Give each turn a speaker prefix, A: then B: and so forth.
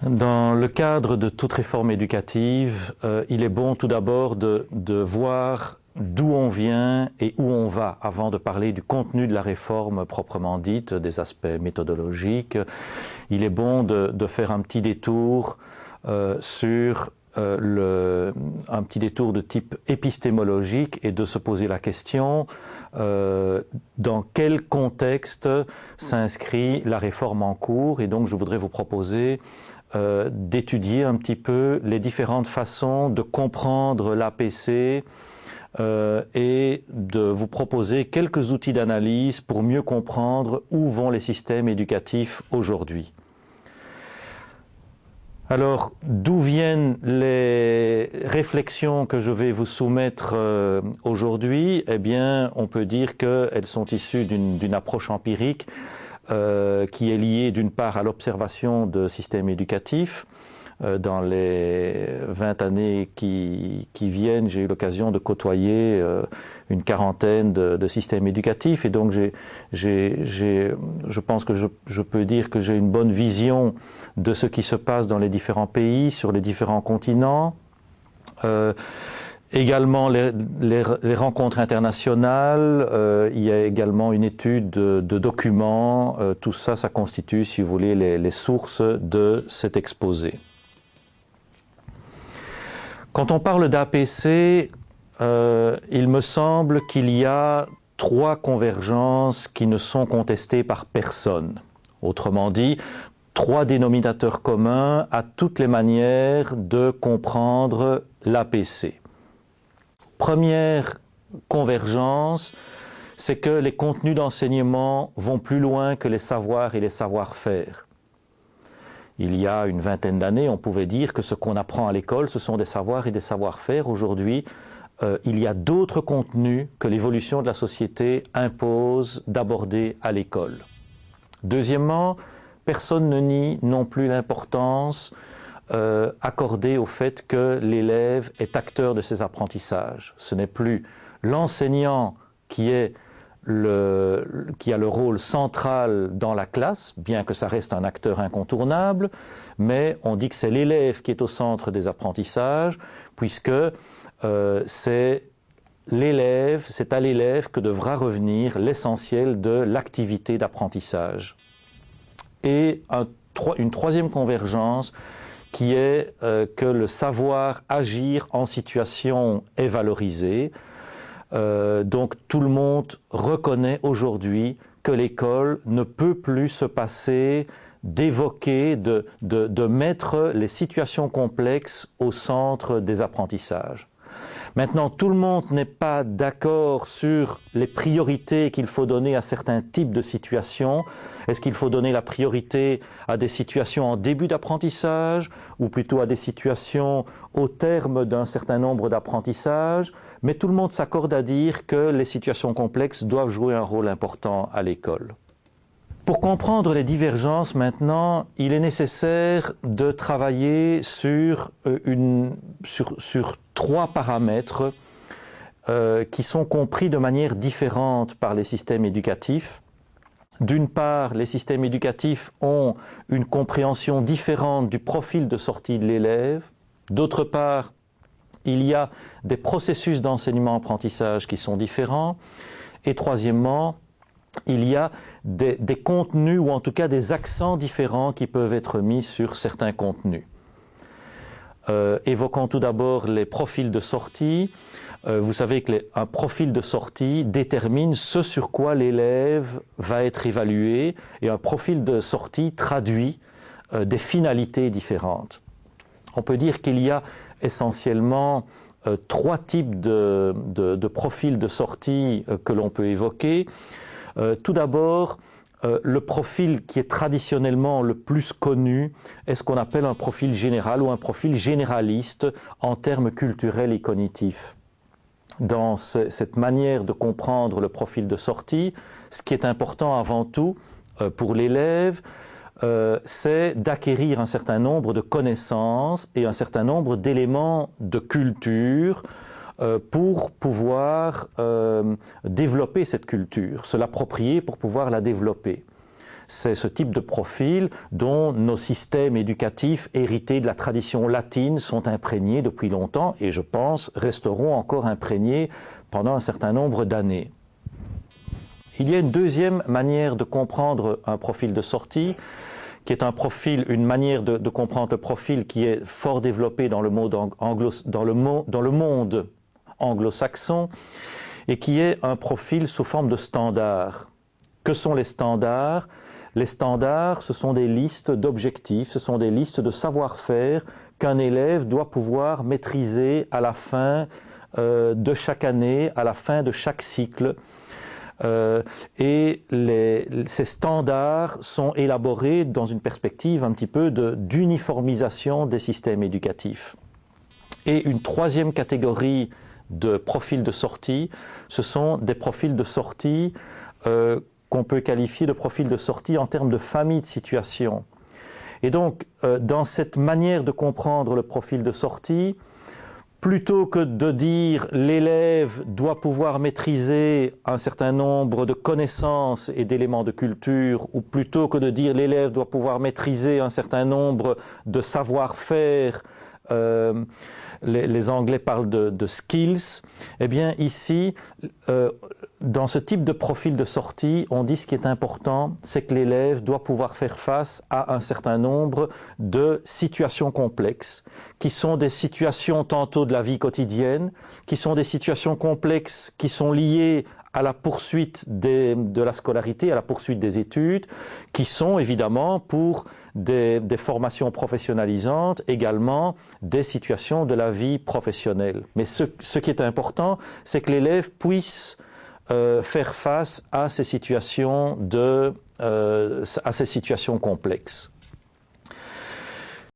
A: Dans le cadre de toute réforme éducative, il est bon tout d'abord de voir d'où on vient et où on va avant de parler du contenu de la réforme proprement dite, des aspects méthodologiques. Il est bon de faire un petit détour sur un petit détour de type épistémologique et de se poser la question dans quel contexte s'inscrit la réforme en cours. Et donc je voudrais vous proposer d'étudier un petit peu les différentes façons de comprendre l'APC et de vous proposer quelques outils d'analyse pour mieux comprendre où vont les systèmes éducatifs aujourd'hui. Alors, d'où viennent les réflexions que je vais vous soumettre aujourd'hui? Eh bien, on peut dire qu'elles sont issues d'une approche empirique qui est liée d'une part à l'observation de systèmes éducatifs. Dans les 20 années qui viennent, j'ai eu l'occasion de côtoyer une quarantaine de systèmes éducatifs et donc je pense que je peux dire que j'ai une bonne vision de ce qui se passe dans les différents pays, sur les différents continents. Également les rencontres internationales, il y a également une étude de documents, tout ça, ça constitue, si vous voulez, les sources de cet exposé. Quand on parle d'APC, il me semble qu'il y a trois convergences qui ne sont contestées par personne. Autrement dit, trois dénominateurs communs à toutes les manières de comprendre l'APC. Première convergence, c'est que les contenus d'enseignement vont plus loin que les savoirs et les savoir-faire. Il y a une vingtaine d'années, on pouvait dire que ce qu'on apprend à l'école, ce sont des savoirs et des savoir-faire. Aujourd'hui, il y a d'autres contenus que l'évolution de la société impose d'aborder à l'école. Deuxièmement, personne ne nie non plus l'importance accordée au fait que l'élève est acteur de ses apprentissages. Ce n'est plus l'enseignant qui a le rôle central dans la classe, bien que ça reste un acteur incontournable, mais on dit que c'est l'élève qui est au centre des apprentissages, puisque c'est à l'élève que devra revenir l'essentiel de l'activité d'apprentissage. Et une troisième convergence qui est que le savoir agir en situation est valorisé. Donc tout le monde reconnaît aujourd'hui que l'école ne peut plus se passer d'évoquer, de mettre les situations complexes au centre des apprentissages. Maintenant, tout le monde n'est pas d'accord sur les priorités qu'il faut donner à certains types de situations. Est-ce qu'il faut donner la priorité à des situations en début d'apprentissage ou plutôt à des situations au terme d'un certain nombre d'apprentissages? Mais tout le monde s'accorde à dire que les situations complexes doivent jouer un rôle important à l'école. Pour comprendre les divergences maintenant, il est nécessaire de travailler sur trois paramètres qui sont compris de manière différente par les systèmes éducatifs. D'une part, les systèmes éducatifs ont une compréhension différente du profil de sortie de l'élève. D'autre part, il y a des processus d'enseignement-apprentissage qui sont différents. Et troisièmement, il y a des contenus ou en tout cas des accents différents qui peuvent être mis sur certains contenus. Évoquons tout d'abord les profils de sortie. Vous savez qu'un profil de sortie détermine ce sur quoi l'élève va être évalué et un profil de sortie traduit des finalités différentes. On peut dire qu'il y a essentiellement trois types de profils de sortie que l'on peut évoquer. Tout d'abord, le profil qui est traditionnellement le plus connu est ce qu'on appelle un profil général ou un profil généraliste en termes culturels et cognitifs. Dans cette manière de comprendre le profil de sortie, ce qui est important avant tout pour l'élève, c'est d'acquérir un certain nombre de connaissances et un certain nombre d'éléments de culture pour pouvoir développer cette culture, se l'approprier pour pouvoir la développer. c'est ce type de profil dont nos systèmes éducatifs hérités de la tradition latine sont imprégnés depuis longtemps et je pense resteront encore imprégnés pendant un certain nombre d'années. Il y a une deuxième manière de comprendre un profil de sortie, qui est un profil, une manière de comprendre le profil qui est fort développé dans le monde anglo-saxon et qui est un profil sous forme de standards. Que sont les standards? Les standards, ce sont des listes d'objectifs, ce sont des listes de savoir-faire qu'un élève doit pouvoir maîtriser à la fin de chaque année, à la fin de chaque cycle. Et ces standards sont élaborés dans une perspective un petit peu d'uniformisation des systèmes éducatifs. Et une troisième catégorie de profils de sortie, ce sont des profils de sortie qu'on peut qualifier de profils de sortie en termes de famille de situation. Et donc, dans cette manière de comprendre le profil de sortie, plutôt que de dire l'élève doit pouvoir maîtriser un certain nombre de connaissances et d'éléments de culture, ou plutôt que de dire l'élève doit pouvoir maîtriser un certain nombre de savoir-faire, les Anglais parlent de skills, eh bien ici, dans ce type de profil de sortie, on dit ce qui est important, c'est que l'élève doit pouvoir faire face à un certain nombre de situations complexes, qui sont des situations tantôt de la vie quotidienne, qui sont des situations complexes qui sont liées à la poursuite de la scolarité, à la poursuite des études, qui sont évidemment pour des formations professionnalisantes, également des situations de la vie professionnelle. Mais ce qui est important, c'est que l'élève puisse faire face à ces situations complexes.